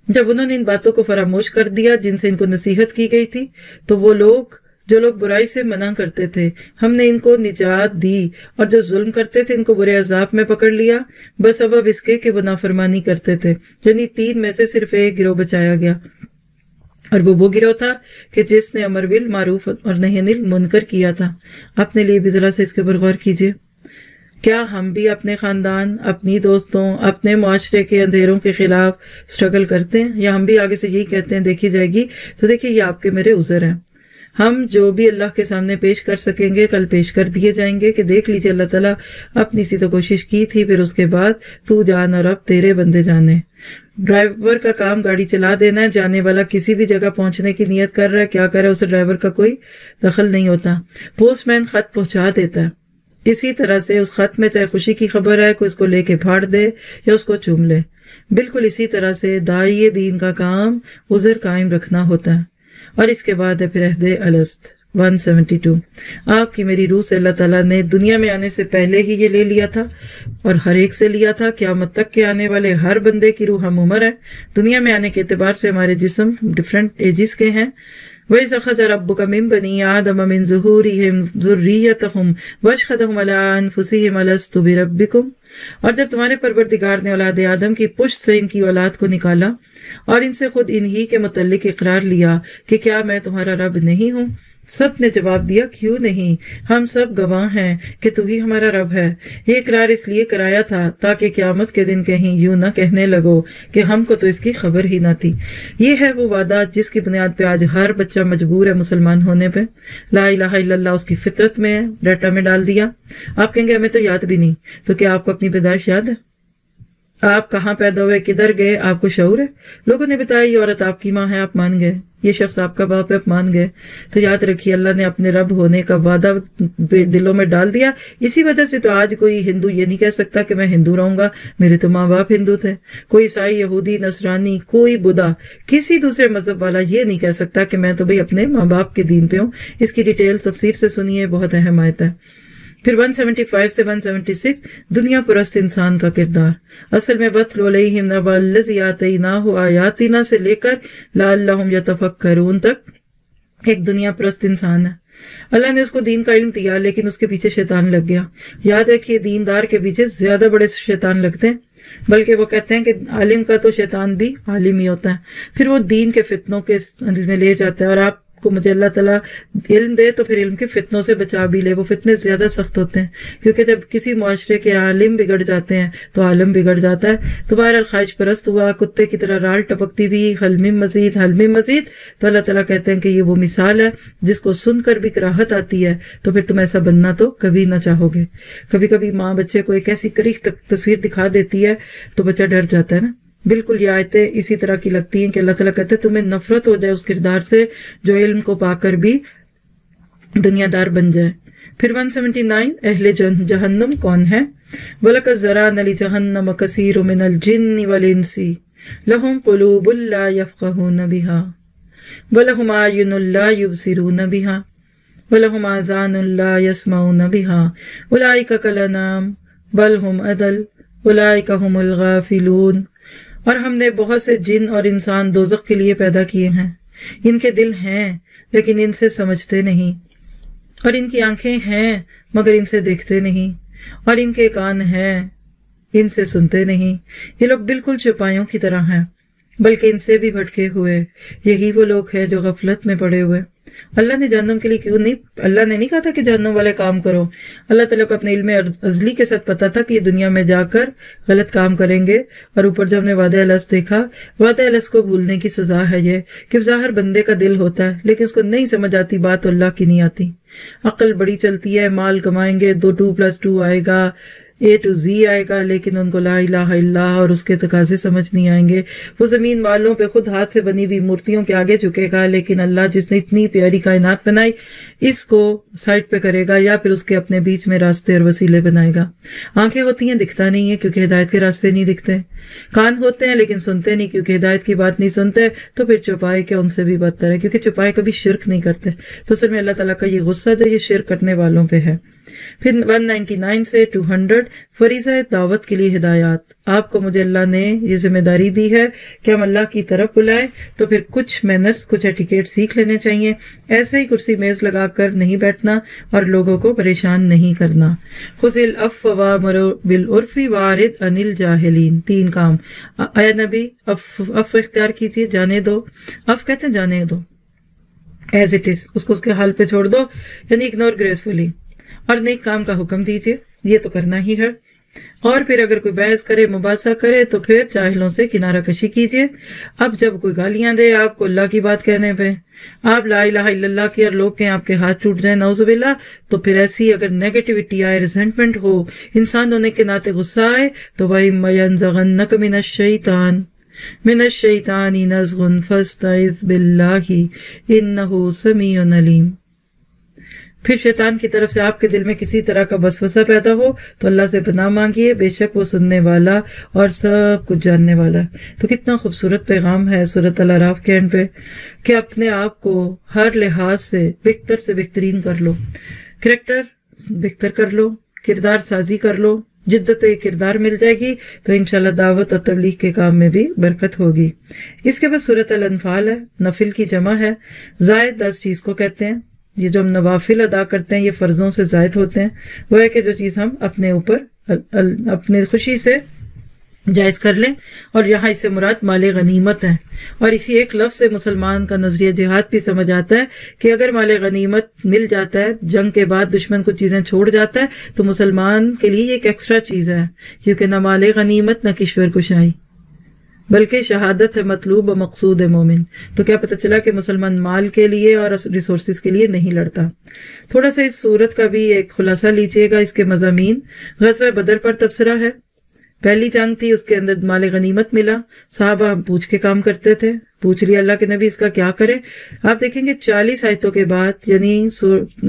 جب انہوں نے ان باتوں کو فراموش کر دیا جن سے ان کو نصیحت کی گئی تھی، تو وہ لوگ جو لوگ برائی سے منع کرتے تھے، ہم نے ان کو نجات دی، اور جو ظلم کرتے تھے ان کو برے عذاب میں پکڑ لیا، بس سبب اس کے کہ وہ نافرمانی کرتے تھے. یعنی 3 میں سے صرف ایک گروہ بچایا گیا، اور وہ گروہ تھا کہ جس نے امر بالمعروف اور نہی عن المنکر کیا تھا. اپنے لیے بھی ذرا سے اس کے اوپر غور کیجیے. کیا ہم بھی اپنے خاندان، اپنی دوستوں، اپنے معاشرے کے اندھیروں کے خلاف سٹرگل کرتے ہیں، یا ہم بھی آگے سے یہی کہتے ہیں دیکھی جائے گی؟ تو دیکھیے یہ آپ کے میرے عذر ہیں، ہم جو بھی اللہ کے سامنے پیش کر سکیں گے کل پیش کر دیے جائیں گے کہ دیکھ لیجئے اللہ تعالیٰ اپنی سی تو کوشش کی تھی، پھر اس کے بعد تو جان اور اب تیرے بندے جانے. ڈرائیور کا کام گاڑی چلا دینا ہے، جانے والا کسی بھی جگہ پہنچنے کی نیت کر رہا ہے، کیا کر رہا ہے اسے ڈرائیور کا کوئی دخل نہیں ہوتا. پوسٹ مین خط پہنچا دیتا ہے، اسی طرح سے اس خط میں چاہے خوشی کی خبر ہے، کوئی اس کو لے کے پھاڑ دے یا اس کو چوم لے. بالکل اسی طرح سے داعی دین کا کام عذر قائم رکھنا ہوتا ہے. اور اس کے بعد ہے پھر عہد الست 172. آپ کی میری روح سے اللہ تعالیٰ نے دنیا میں آنے سے پہلے ہی یہ لے لیا تھا، اور ہر ایک سے لیا تھا. قیامت تک کے آنے والے ہر بندے کی روح ہم عمر ہے. دنیا میں آنے کے اعتبار سے ہمارے جسم ڈیفرنٹ ایجز کے ہیں. وَإِذْ أَخَذَ رَبُّكَ مِن بَنِي آدَمَ مِن ظُهُورِهِمْ ذُرِّيَّتَهُمْ وَأَشْهَدَهُمْ عَلَىٰ أَنفُسِهِمْ أَلَسْتُ بِرَبِّكُمْ. اور جب تمہارے پروردگار نے اولاد آدم کی پشت سے ان کی اولاد کو نکالا اور ان سے خود انہی کے متعلق اقرار لیا کہ کیا میں تمہارا رب نہیں ہوں؟ سب نے جواب دیا کیوں نہیں، ہم سب گواہ ہیں کہ تو ہی ہمارا رب ہے. یہ اقرار اس لیے کرایا تھا تاکہ قیامت کے دن کہیں یوں نہ کہنے لگو کہ ہم کو تو اس کی خبر ہی نہ تھی. یہ ہے وہ وعدہ جس کی بنیاد پہ آج ہر بچہ مجبور ہے مسلمان ہونے پہ. لا الہ الا اللہ اس کی فطرت میں ہے، ڈیٹا میں ڈال دیا. آپ کہیں گے ہمیں تو یاد بھی نہیں. تو کیا آپ کو اپنی پیدائش یاد ہے؟ آپ کہاں پیدا ہوئے، کدھر گئے، آپ کو شعور ہے؟ لوگوں نے بتایا یہ عورت آپ کی ماں ہے، آپ مان گئے. یہ شخص آپ کا باپ ہے، آپ مان گئے. تو یاد رکھیے اللہ نے اپنے رب ہونے کا وعدہ دلوں میں ڈال دیا. اسی وجہ سے تو آج کوئی ہندو یہ نہیں کہہ سکتا کہ میں ہندو رہوں گا، میرے تو ماں باپ ہندو تھے. کوئی عیسائی، یہودی، نصرانی، کوئی بدھا، کسی دوسرے مذہب والا یہ نہیں کہہ سکتا کہ میں تو بھئی اپنے ماں باپ کے دین پہ ہوں. اس کی ڈیٹیل تفسیر سے سنیے، بہت اہم آیت ہے. پھر 175 سے 176 دنیا پرست انسان کا کردار. اصل میں وَاتْلُ عَلَيْهِمْ نَبَأَ الَّذِي آتَيْنَاهُ آیَاتِنَا سے لے کر لَعَلَّهُمْ يَتَفَکَّرُونَ تک ایک دنیا پرست انسان ہے. اللہ نے اس کو دین کا علم دیا لیکن اس کے پیچھے شیطان لگ گیا. یاد رکھیے دیندار کے پیچھے زیادہ بڑے شیطان لگتے ہیں، بلکہ وہ کہتے ہیں کہ عالم کا تو شیطان بھی عالم ہی ہوتا ہے. پھر وہ دین کے فتنوں کے میں لے جاتا ہے، اور آپ کو مجھے اللہ تعالیٰ علم دے تو پھر علم کے فتنوں سے بچا بھی لے. وہ فتنے زیادہ سخت ہوتے ہیں، کیونکہ جب کسی معاشرے کے عالم بگڑ جاتے ہیں تو عالم بگڑ جاتا ہے. تو بہرحال خواہش پرست ہوا، کتے کی طرح رال ٹپکتی ہوئی، حلمی مزید حلمی مزید. تو اللہ تعالیٰ کہتے ہیں کہ یہ وہ مثال ہے جس کو سن کر بھی کراہت آتی ہے، تو پھر تم ایسا بننا تو کبھی نہ چاہو گے. کبھی کبھی ماں بچے کو ایک ایسی کریخ تصویر دکھا دیتی ہے تو بچہ ڈر جاتا ہے نا. بالکل یہ آیتیں اسی طرح کی لگتی ہیں کہ اللہ تعالیٰ کہتے ہیں تمہیں نفرت ہو جائے اس کردار سے جو علم کو پا کر بھی دنیا دار بن جائے. پھر 179 اہل جہنم کون ہے؟ وَلَقَدْ ذَرَأْنَا لِجَهَنَّمَ كَثِيرٌ مِّنَ الْجِنِّ وَالْإِنسِ لَهُمْ قُلُوبٌ لَّا يَفْقَهُونَ بِهَا وَلَهُمْ أَعْيُنٌ لَّا يُبْصِرُونَ بِهَا وَلَهُمْ آذَانٌ لَّا يَسْمَعُونَ بِهَا أُولَٰئِكَ كَالْأَنْعَامِ بَلْ هُمْ أَضَلُّ أُولَٰئِكَ هُمُ الْغَافِلُونَ. اور ہم نے بہت سے جن اور انسان دوزخ کے لیے پیدا کیے ہیں. ان کے دل ہیں لیکن ان سے سمجھتے نہیں، اور ان کی آنکھیں ہیں مگر ان سے دیکھتے نہیں، اور ان کے کان ہیں ان سے سنتے نہیں. یہ لوگ بالکل چوپایوں کی طرح ہیں بلکہ ان سے بھی بھٹکے ہوئے. یہی وہ لوگ ہیں جو غفلت میں پڑے ہوئے. اللہ نے جہنم کے لیے کیوں نہیں، اللہ نے نہیں کہا تھا کہ جہنم والے کام کرو. اللہ تعالیٰ کو اپنے علم ازلی کے ساتھ پتا تھا کہ یہ دنیا میں جا کر غلط کام کریں گے. اور اوپر جب ہم نے وعدہ الست دیکھا، وعدہ الست کو بھولنے کی سزا ہے یہ کہ ظاہر بندے کا دل ہوتا ہے لیکن اس کو نہیں سمجھ آتی بات، اللہ کی نہیں آتی. عقل بڑی چلتی ہے، مال کمائیں گے، 2+2 آئے گا، A to Z آئے گا، لیکن ان کو لا الہ الا اللہ اور اس کے تقاضے سمجھ نہیں آئیں گے. وہ زمین والوں پہ خود ہاتھ سے بنی ہوئی مورتیوں کے آگے جھکے گا، لیکن اللہ جس نے اتنی پیاری کائنات بنائی اس کو سائڈ پہ کرے گا، یا پھر اس کے اپنے بیچ میں راستے اور وسیلے بنائے گا. آنکھیں ہوتی ہیں دکھتا نہیں ہے کیونکہ ہدایت کے راستے نہیں دکھتے. کان ہوتے ہیں لیکن سنتے نہیں کیونکہ ہدایت کی بات نہیں سنتے. تو پھر چوپائے کہ ان سے بھی بدتر ہے کیونکہ چوپائے کبھی شرک نہیں کرتے. تو اصل میں اللہ تعالیٰ کا یہ غصہ جو یہ شرک کرنے والوں پہ ہے. پھر 199 سے 200 فریضہ دعوت کے لیے ہدایات. آپ کو مجھے اللہ نے یہ ذمہ داری دی ہے کہ ہم اللہ کی طرف بلائیں، تو پھر کچھ مینرز، کچھ ایٹیکیٹ سیکھ لینے چاہیے. ایسے ہی کرسی میز لگا کر نہیں بیٹھنا اور لوگوں کو پریشان نہیں کرنا. خذ العفو وامر بالعرف واعرض عن الجاہلین. 3 کام. اے نبی عفو اختیار کیجیے، جانے دو. عفو کہتے ہیں جانے دو، ایز اٹ از، اس کو اس کے حال پہ چھوڑ دو، یعنی اگنور گریسفلی. اور نیک کام کا حکم دیجیے، یہ تو کرنا ہی ہے. اور پھر اگر کوئی بحث کرے، مباحثہ کرے، تو پھر جاہلوں سے کنارہ کشی کیجیے. اب جب کوئی گالیاں دے آپ کو اللہ کی بات کہنے پہ، آپ لا الہ الا اللہ کی اور لوگ کہیں آپ کے ہاتھ ٹوٹ جائیں نعوذ باللہ، تو پھر ایسی اگر نیگیٹیوٹی آئے، ریزنٹمنٹ ہو، انسان ہونے کے ناطے غصہ آئے، تو وَإِمَّا يَنزَغَنَّكَ مِنَ الشَّيْطَانِ نَزْغٌ فَاسْتَعِذْ بِاللَّهِ إِنَّهُ سَمِيعٌ عَلِيمٌ. پھر شیطان کی طرف سے آپ کے دل میں کسی طرح کا وسوسہ پیدا ہو تو اللہ سے پناہ مانگیے، بے شک وہ سننے والا اور سب کچھ جاننے والا. تو کتنا خوبصورت پیغام ہے سورۃ الاعراف کے اینڈ پہ کہ اپنے آپ کو ہر لحاظ سے بہترین کر لو، کریکٹر بہتر کر لو، کردار سازی کر لو. جدت کردار مل جائے گی تو انشاءاللہ دعوت اور تبلیغ کے کام میں بھی برکت ہوگی. اس کے بعد سورۃ الانفال ہے، نفل کی جمع ہے. زائد 10 چیز کو کہتے ہیں. یہ جو ہم نوافل ادا کرتے ہیں یہ فرضوں سے زائد ہوتے ہیں. وہ ہے کہ جو چیز ہم اپنے اوپر اپنی خوشی سے جائز کر لیں، اور یہاں اس سے مراد مال غنیمت ہے. اور اسی ایک لفظ سے مسلمان کا نظریہ جہاد بھی سمجھ آتا ہے کہ اگر مال غنیمت مل جاتا ہے، جنگ کے بعد دشمن کو چیزیں چھوڑ جاتا ہے، تو مسلمان کے لیے یہ ایک ایکسٹرا چیز ہے، کیونکہ نہ مال غنیمت نہ کشور کشائی، بلکہ شہادت ہے مطلوب و مقصود مومن. تو کیا پتہ چلا کہ مسلمان مال کے لیے اور ریسورسز کے لیے نہیں لڑتا. تھوڑا سا اس صورت کا بھی ایک خلاصہ لیجئے گا. اس کے مضامین: غزوہ بدر پر تبصرہ ہے. پہلی جنگ تھی، اس کے اندر مال غنیمت ملا، صحابہ پوچھ کے کام کرتے تھے، پوچھ لیا اللہ کے نبی اس کا کیا کرے. آپ دیکھیں گے 40 آیتوں کے بعد، یعنی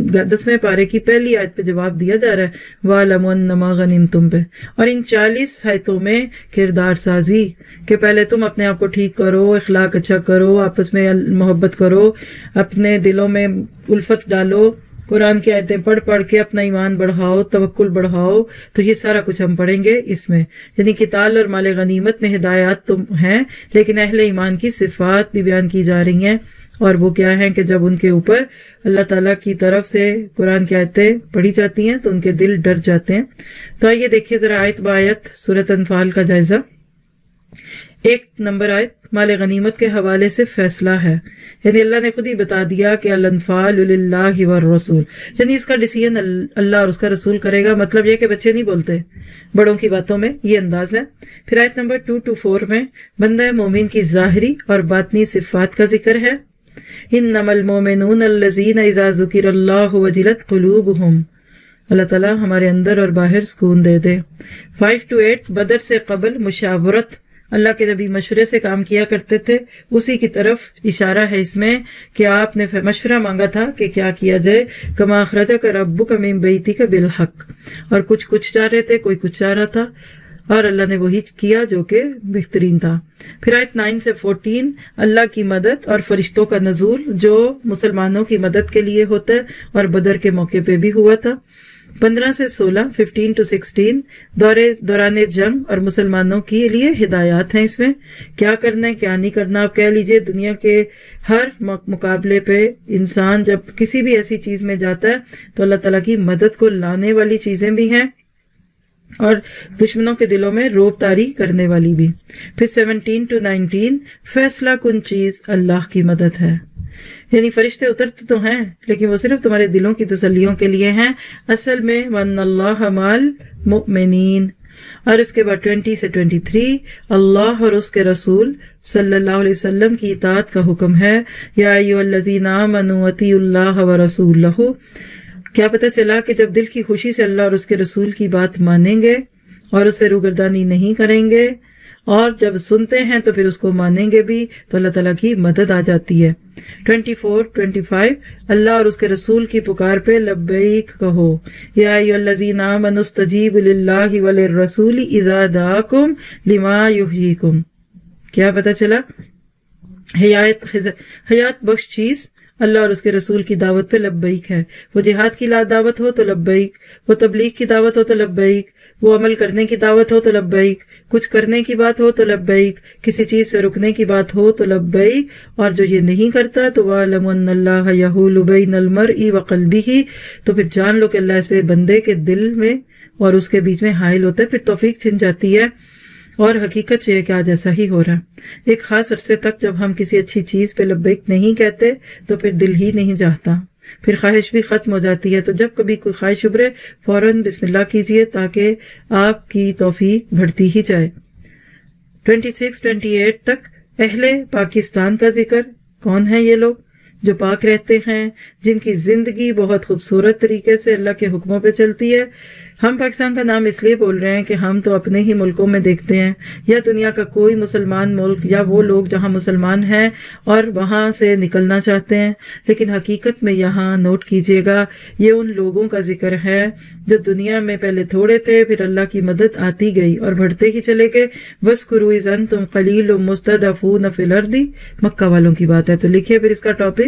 10ویں پارے کی پہلی آیت پہ جواب دیا جا رہا ہے وَاعْلَمُوا أَنَّمَا غَنِمْتُم پہ. اور ان 40 آیتوں میں کردار سازی کہ پہلے تم اپنے آپ کو ٹھیک کرو، اخلاق اچھا کرو، آپس میں محبت کرو، اپنے دلوں میں الفت ڈالو، قرآن کی آیتیں پڑھ پڑھ کے اپنا ایمان بڑھاؤ، توکل بڑھاؤ، تو یہ سارا کچھ ہم پڑھیں گے اس میں. یعنی قتال اور مال غنیمت میں ہدایات تو ہیں، لیکن اہل ایمان کی صفات بھی بیان کی جا رہی ہیں، اور وہ کیا ہیں کہ جب ان کے اوپر اللہ تعالیٰ کی طرف سے قرآن کی آیتیں پڑھی جاتی ہیں تو ان کے دل ڈر جاتے ہیں. تو آئیے دیکھیے ذرا آیت بآیت سورۃ انفال کا جائزہ. 1 نمبر آیت مال غنیمت کے حوالے سے فیصلہ ہے، یعنی اللہ نے خود ہی بتا دیا کہ الانفال للہ والرسول، یعنی اس کا ڈیسیژن اللہ اور اس کا رسول کرے گا. مطلب یہ کہ بچے نہیں بولتے بڑوں کی باتوں میں، یہ انداز ہے. پھر آیت نمبر 2 to 4 میں بندہ مومن کی ظاہری اور باطنی صفات کا ذکر ہے. انما المؤمنون الذین اذا ذکر اللہ وجلت قلوبہم. اللہ تعالیٰ ہمارے اندر اور باہر سکون دے دے. 5 to 8 بدر سے قبل مشاورت، اللہ کے نبی مشورے سے کام کیا کرتے تھے، اسی کی طرف اشارہ ہے اس میں کہ آپ نے مشورہ مانگا تھا کہ کیا کیا جائے. کما اخرجک ربک من بیتک بالحق، اور کچھ چاہ رہے تھے، کوئی کچھ چاہ رہا تھا، اور اللہ نے وہی کیا جو کہ بہترین تھا. پھر آیت 9 سے 14 اللہ کی مدد اور فرشتوں کا نزول جو مسلمانوں کی مدد کے لیے ہوتا ہے اور بدر کے موقع پہ بھی ہوا تھا. 15 سے 16 15 to 16 دوران جنگ اور مسلمانوں کے لیے ہدایات ہیں. اس میں کیا کرنا ہے کیا نہیں کرنا. آپ کہہ لیجئے دنیا کے ہر مقابلے پہ انسان جب کسی بھی ایسی چیز میں جاتا ہے تو اللہ تعالیٰ کی مدد کو لانے والی چیزیں بھی ہیں اور دشمنوں کے دلوں میں روب طاری کرنے والی بھی. پھر 17 to 19 فیصلہ کن چیز اللہ کی مدد ہے، یعنی فرشتے اترتے تو ہیں لیکن وہ صرف تمہارے دلوں کی تسلیوں کے لیے ہیں اصل میں. وَأَنَّ اللَّهَ مَعَ الْمُؤْمِنِينَ. اور اس کے بعد 20 سے 23 اللہ اور اس کے رسول صلی اللہ علیہ وسلم کی اطاعت کا حکم ہے. یا ایھا الذین آمنوا اطیعوا اللہ ورسولہ. کیا پتہ چلا کہ جب دل کی خوشی سے اللہ اور اس کے رسول کی بات مانیں گے اور اسے روگردانی نہیں کریں گے، اور جب سنتے ہیں تو پھر اس کو مانیں گے بھی، تو اللہ تعالیٰ کی مدد آ جاتی ہے. 24 25 اللہ اور اس کے رسول کی پکار پہ لبیک کہو. یا ایھا الذین آمنوا استجیبوا للہ وللرسول اذا دعاکم لما یحییکم. کیا پتہ چلا؟ حیات بخش چیز اللہ اور اس کے رسول کی دعوت پہ لبیک ہے. وہ جہاد کی دعوت ہو تو لبیک، وہ تبلیغ کی دعوت ہو تو لبیک، وہ عمل کرنے کی دعوت ہو تو لبیک، کچھ کرنے کی بات ہو تو لبیک، کسی چیز سے رکنے کی بات ہو تو لبیک. اور جو یہ نہیں کرتا تو وَاعْلَمُوا أَنَّ اللَّهَ يَحُولُ بَيْنَ الْمَرْءِ وَقَلْبِهِ. تو پھر جان لو کہ اللہ سے بندے کے دل میں اور اس کے بیچ میں حائل ہوتا ہے، پھر توفیق چھن جاتی ہے. اور حقیقت یہ ہے کہ آج ایسا ہی ہو رہا ہے. ایک خاص عرصے تک جب ہم کسی اچھی چیز پہ لبیک نہیں کہتے تو پھر دل ہی نہیں چاہتا، پھر خواہش بھی ختم ہو جاتی ہے. تو جب کبھی کوئی خواہش ابھرے فوراً بسم اللہ کیجئے تاکہ آپ کی توفیق بڑھتی ہی جائے. 26 28 تک اہل پاکستان کا ذکر. کون ہیں یہ لوگ جو پاک رہتے ہیں، جن کی زندگی بہت خوبصورت طریقے سے اللہ کے حکموں پہ چلتی ہے. ہم پاکستان کا نام اس لیے بول رہے ہیں کہ ہم تو اپنے ہی ملکوں میں دیکھتے ہیں یا دنیا کا کوئی مسلمان ملک یا وہ لوگ جہاں مسلمان ہیں اور وہاں سے نکلنا چاہتے ہیں، لیکن حقیقت میں یہاں نوٹ کیجئے گا یہ ان لوگوں کا ذکر ہے جو دنیا میں پہلے تھوڑے تھے، پھر اللہ کی مدد آتی گئی اور بڑھتے ہی چلے گئے. وَاذْكُرُوا إِذْ أَنْتُمْ قَلِيلٌ مُسْتَضْعَفُونَ فِي الْأَرْضِ. مکہ والوں کی بات ہے. تو لکھیے پھر اس کا ٹاپک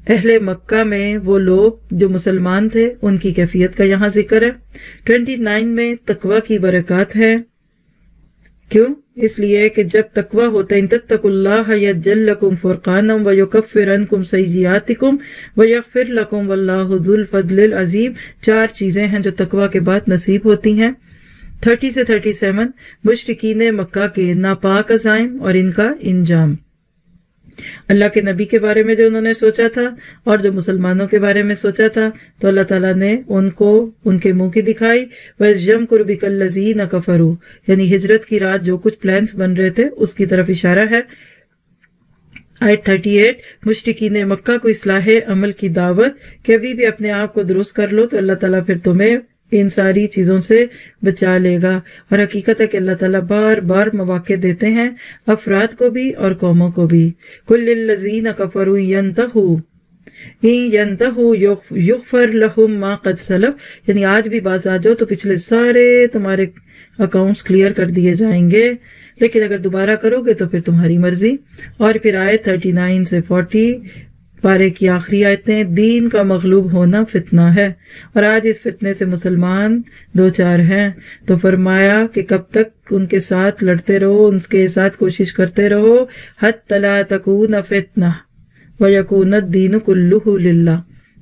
اہل مکہ میں وہ لوگ جو مسلمان تھے ان کی کیفیت کا یہاں ذکر ہے. 29 میں تقوی کی برکات ہے. کیوں؟ اس لیے کہ جب تقوی ہوتا ہے ان تتقوا اللہ یجعل لکم فرقانا ویکفر عنکم سیئاتکم ویغفر لکم واللہ ذو الفضل العظیم. 4 چیزیں ہیں جو تقوی کے بعد نصیب ہوتی ہیں. 30 سے 37 مشرکین مکہ کے ناپاک عزائم اور ان کا انجام. اللہ کے نبی کے بارے میں جو انہوں نے سوچا تھا اور جو مسلمانوں کے بارے میں سوچا تھا تو اللہ تعالیٰ نے ان کو ان کے منہ کی دکھائی. وَإِذْ يَمْكُرُ بِكَ الَّذِينَ كَفَرُوا. یعنی ہجرت کی رات جو کچھ پلانز بن رہے تھے اس کی طرف اشارہ ہے. آیت 38 مشرکین مکہ کو اصلاح عمل کی دعوت کہ ابھی بھی اپنے آپ کو درست کر لو تو اللہ تعالیٰ پھر تمہیں ان ساری چیزوں سے بچا لے گا. اور حقیقت ہے کہ اللہ تعالیٰ بار بار مواقع دیتے ہیں افراد کو بھی اور قوموں کو بھی. کل الذین کفروا ینتہوا ان ینتہوا یغفر لہم ما قد سلف. یعنی آج بھی باز آ جاؤ تو پچھلے سارے تمہارے اکاؤنٹس کلیئر کر دیے جائیں گے، لیکن اگر دوبارہ کرو گے تو پھر تمہاری مرضی. اور پھر آیت 39 سے 40 پارے کی آخری آیتیں، دین کا مغلوب ہونا فتنہ ہے، اور آج اس فتنے سے مسلمان دو چار ہیں، تو فرمایا کہ کب تک ان کے ساتھ لڑتے رہو، ان کے ساتھ کوشش کرتے رہو، حتی لا تکون فتنہ ویکون الدین کلہ للہ۔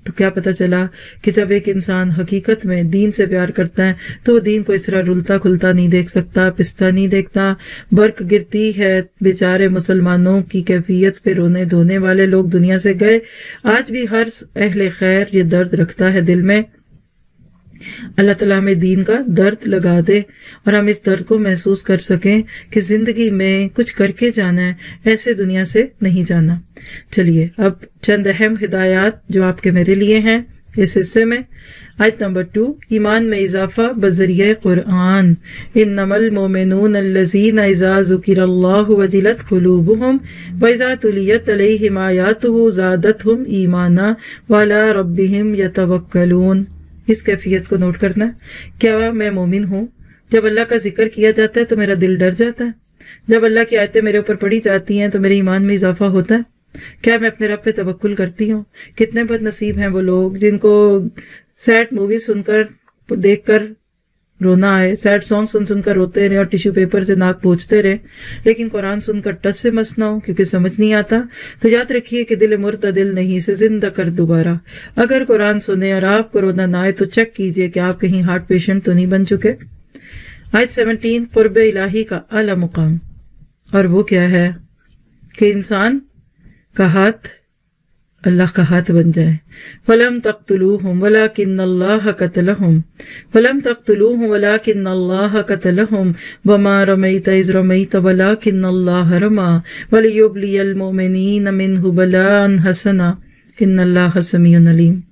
تو کیا پتہ چلا کہ جب ایک انسان حقیقت میں دین سے پیار کرتا ہے تو وہ دین کو اس طرح رلتا کھلتا نہیں دیکھ سکتا، پستا نہیں دیکھتا۔ برق گرتی ہے بیچارے مسلمانوں کی کیفیت پہ، رونے دھونے والے لوگ دنیا سے گئے۔ آج بھی ہر اہل خیر یہ درد رکھتا ہے دل میں۔ اللہ تعالیٰ ہمیں دین کا درد لگا دے اور ہم اس درد کو محسوس کر سکیں کہ زندگی میں کچھ کر کے جانا ہے، ایسے دنیا سے نہیں جانا۔ چلیے اب چند اہم ہدایات جو آپ کے میرے لیے ہیں اس حصے میں۔ آیت نمبر 2، ایمان میں اضافہ بذریعہ قرآن۔ انما المؤمنون الذین اذا ذکر اللہ وجلت قلوبہم واذا تلیت علیہم آیاتہ زادتہم ایمانا وعلی ربہم یتوکلون۔ اس کیفیت کو نوٹ کرنا ہے۔ کیا میں مومن ہوں؟ جب اللہ کا ذکر کیا جاتا ہے تو میرا دل ڈر جاتا ہے؟ جب اللہ کی آیتیں میرے اوپر پڑھی جاتی ہیں تو میرے ایمان میں اضافہ ہوتا ہے؟ کیا میں اپنے رب پہ توکل کرتی ہوں؟ کتنے بد نصیب ہیں وہ لوگ جن کو سیڈ مووی سن کر، دیکھ کر رونا آئے، سیڈ سانگ سن کر روتے رہے اور ٹیشو پیپر سے ناک پوچھتے رہے، لیکن قرآن سن کر ٹچ سے مس نہ ہو کیونکہ سمجھ نہیں آتا۔ تو یاد رکھیے کہ دل مرتدل نہیں سے زندہ کر دوبارہ۔ اگر قرآن سنے اور آپ کو رونا نہ آئے تو چیک کیجئے کہ آپ کہیں ہارٹ پیشنٹ تو نہیں بن چکے۔ آیت 17، قرب الہی کا اعلیٰ مقام، اور وہ کیا ہے کہ انسان کا ہاتھ اللہ کا ہاتھ بن جائے۔ فَلَمْ تَقْتُلُوهُمْ وَلَكِنَّ اللَّهَ قَتَلَهُمْ فَلَمْ تَقْتُلُوهُمْ وَلَكِنَّ اللَّهَ قَتَلَهُمْ وَمَا رَمَيْتَ إِذْ رَمَيْتَ وَلَكِنَّ اللَّهَ رَمَى وَلِيُبْلِيَ الْمُؤْمِنِينَ مِنْهُ بَلَاءً حَسَنًا إِنَّ اللَّهَ سَمِيعٌ عَلِيمٌ۔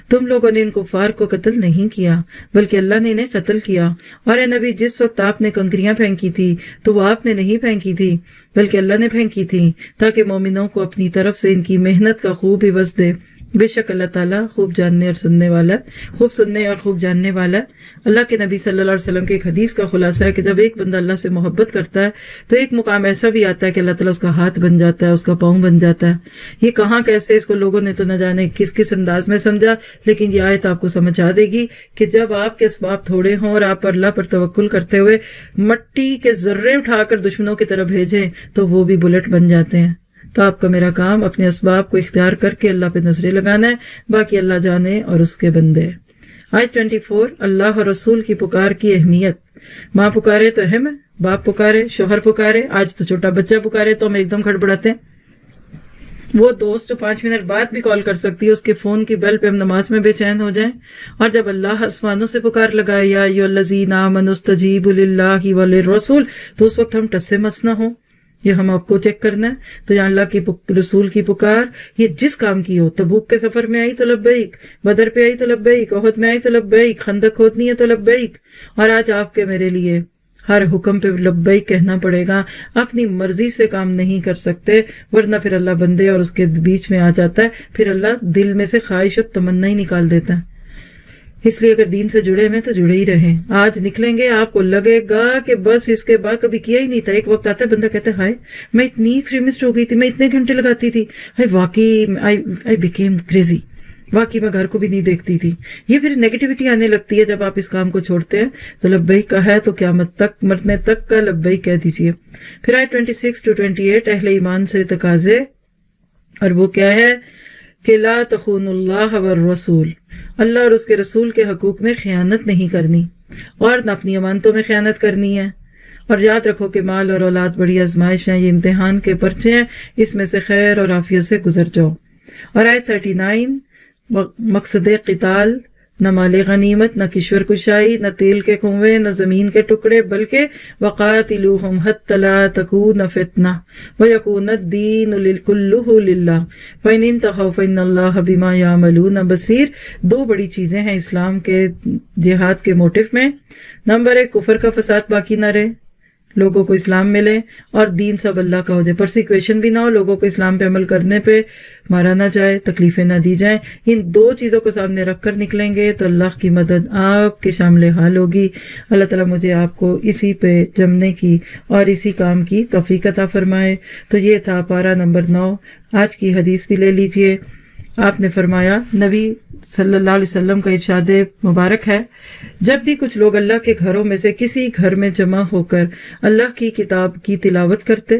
تم لوگوں نے ان کفار کو قتل نہیں کیا بلکہ اللہ نے انہیں قتل کیا، اور اے نبی جس وقت آپ نے کنکریاں پھینکی تھی تو وہ آپ نے نہیں پھینکی تھی بلکہ اللہ نے پھینکی تھی، تاکہ مومنوں کو اپنی طرف سے ان کی محنت کا خوب عوض دے۔ بے شک اللہ تعالیٰ خوب جاننے اور سننے والا، خوب سننے اور خوب جاننے والا۔ اللہ کے نبی صلی اللہ علیہ وسلم کے ایک حدیث کا خلاصہ ہے کہ جب ایک بندہ اللہ سے محبت کرتا ہے تو ایک مقام ایسا بھی آتا ہے کہ اللہ تعالیٰ اس کا ہاتھ بن جاتا ہے، اس کا پاؤں بن جاتا ہے۔ یہ کہاں کیسے، اس کو لوگوں نے تو نہ جانے کس کس انداز میں سمجھا، لیکن یہ آیت آپ کو سمجھا دے گی کہ جب آپ کے اسباب تھوڑے ہوں اور آپ پر اللہ پر توکل کرتے ہوئے مٹی کے ذرے اٹھا کر دشمنوں کی طرف بھیجیں تو وہ بھی بلٹ بن جاتے ہیں۔ تو آپ کا میرا کام اپنے اسباب کو اختیار کر کے اللہ پہ نظریں لگانا ہے، باقی اللہ جانے اور اس کے بندے۔ آیت 24، اللہ اور رسول کی پکار کی اہمیت۔ ماں پکارے تو اہم ہے، باپ پکارے، شوہر پکارے، آج تو چھوٹا بچہ پکارے تو ہم ایک دم کھڑبڑاتے ہیں۔ وہ دوست جو 5 منٹ بعد بھی کال کر سکتی ہے، اس کے فون کی بیل پہ ہم نماز میں بے چین ہو جائیں۔ اور جب اللہ آسمانوں سے پکار لگائے یا ایھا الذین آمنوا استجیبوا للہ وللرسول، تو اس وقت ہم ٹس سے مس نہ ہوں۔ یہ ہم آپ کو چیک کرنا ہے۔ تو یہاں اللہ کی رسول کی پکار، یہ جس کام کی ہو، تبوک کے سفر میں آئی تو لبیک، بدر پہ آئی تو لبیک، احد میں آئی تو لبیک، خندق کھودنی ہے تو لبیک۔ اور آج آپ کے میرے لیے ہر حکم پہ لبیک کہنا پڑے گا۔ اپنی مرضی سے کام نہیں کر سکتے، ورنہ پھر اللہ بندے اور اس کے بیچ میں آ جاتا ہے، پھر اللہ دل میں سے خواہش و تمنا ہی نکال دیتا ہے۔ اس لیے اگر دین سے جڑے ہوئے تو جڑے ہی رہیں۔ آج نکلیں گے آپ کو لگے گا کہ بس اس کے بعد کبھی کیا ہی نہیں تھا۔ ایک وقت آتا ہے بندہ کہتا ہے ہائے میں اتنی ایکسٹریمسٹ ہو گئی تھی، میں اتنے گھنٹے لگاتی تھی، ہائے واقعی I became crazy، واقعی میں گھر کو بھی نہیں دیکھتی تھی۔ یہ پھر نیگیٹیوٹی آنے لگتی ہے جب آپ اس کام کو چھوڑتے ہیں۔ تو لبیک کا ہے تو قیامت تک، مرنے تک کا لبیک کہہ دیجئے۔ پھر آیت 26 to 28، اہل ایمان سے تقاضے، اور وہ کیا ہے کہ لا تخون اللہ والرسول، اللہ اور اس کے رسول کے حقوق میں خیانت نہیں کرنی، اور نہ اپنی امانتوں میں خیانت کرنی ہے۔ اور یاد رکھو کہ مال اور اولاد بڑی آزمائش ہیں، یہ امتحان کے پرچے ہیں، اس میں سے خیر اور عافیت سے گزر جاؤ۔ اور آیت 39، مقصد قتال نہ مال غنیمت، نہ کشور کشائی، نہ تیل کے کنویں، نہ زمین کے ٹکڑے، بلکہ وقاتلوہم حتی لا تکون فتنہ ویکون الدین کلہ للہ فإن انتہوا فإن اللہ بما یعملون بصیر۔ 2 بڑی چیزیں ہیں اسلام کے جہاد کے موٹف میں۔ نمبر 1، کفر کا فساد باقی نہ رہے، لوگوں کو اسلام ملے اور دین سب اللہ کا ہو جائے، پرسیکویشن بھی نہ ہو، لوگوں کو اسلام پہ عمل کرنے پہ مارا نہ جائے، تکلیفیں نہ دی جائیں. ان دو چیزوں کو سامنے رکھ کر نکلیں گے تو اللہ کی مدد آپ کے شامل حال ہوگی. اللہ تعالیٰ مجھے آپ کو اسی پہ جمنے کی اور اسی کام کی توفیق عطا فرمائے. تو یہ تھا پارہ نمبر 9. آج کی حدیث بھی لے لیجئے. آپ نے فرمایا، نبی صلی اللہ علیہ وسلم کا ارشاد مبارک ہے، جب بھی کچھ لوگ اللہ کے گھروں میں سے کسی گھر میں جمع ہو کر اللہ کی کتاب کی تلاوت کرتے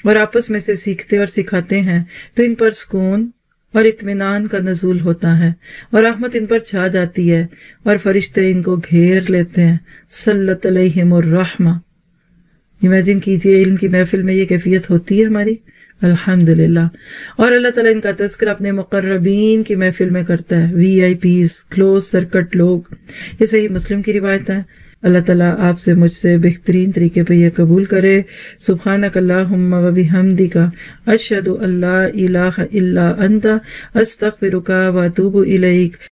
اور آپس میں سے سیکھتے اور سکھاتے ہیں تو ان پر سکون اور اطمینان کا نزول ہوتا ہے اور رحمت ان پر چھا جاتی ہے اور فرشتے ان کو گھیر لیتے ہیں. صلت علیہم الرحمہ. امیجن کیجئے علم کی محفل میں یہ کیفیت ہوتی ہے ہماری، الحمدللہ. اور اللہ تعالیٰ ان کا تذکر اپنے مقربین کی محفل میں کرتا ہے، VIP کلوز سرکٹ لوگ. یہ صحیح مسلم کی روایت ہے. اللہ تعالیٰ آپ سے مجھ سے بہترین طریقے پہ یہ قبول کرے. سبحانک اللہم و بحمدک اشہد ان لا الہ الا انت استغفرک و اتوب الیک.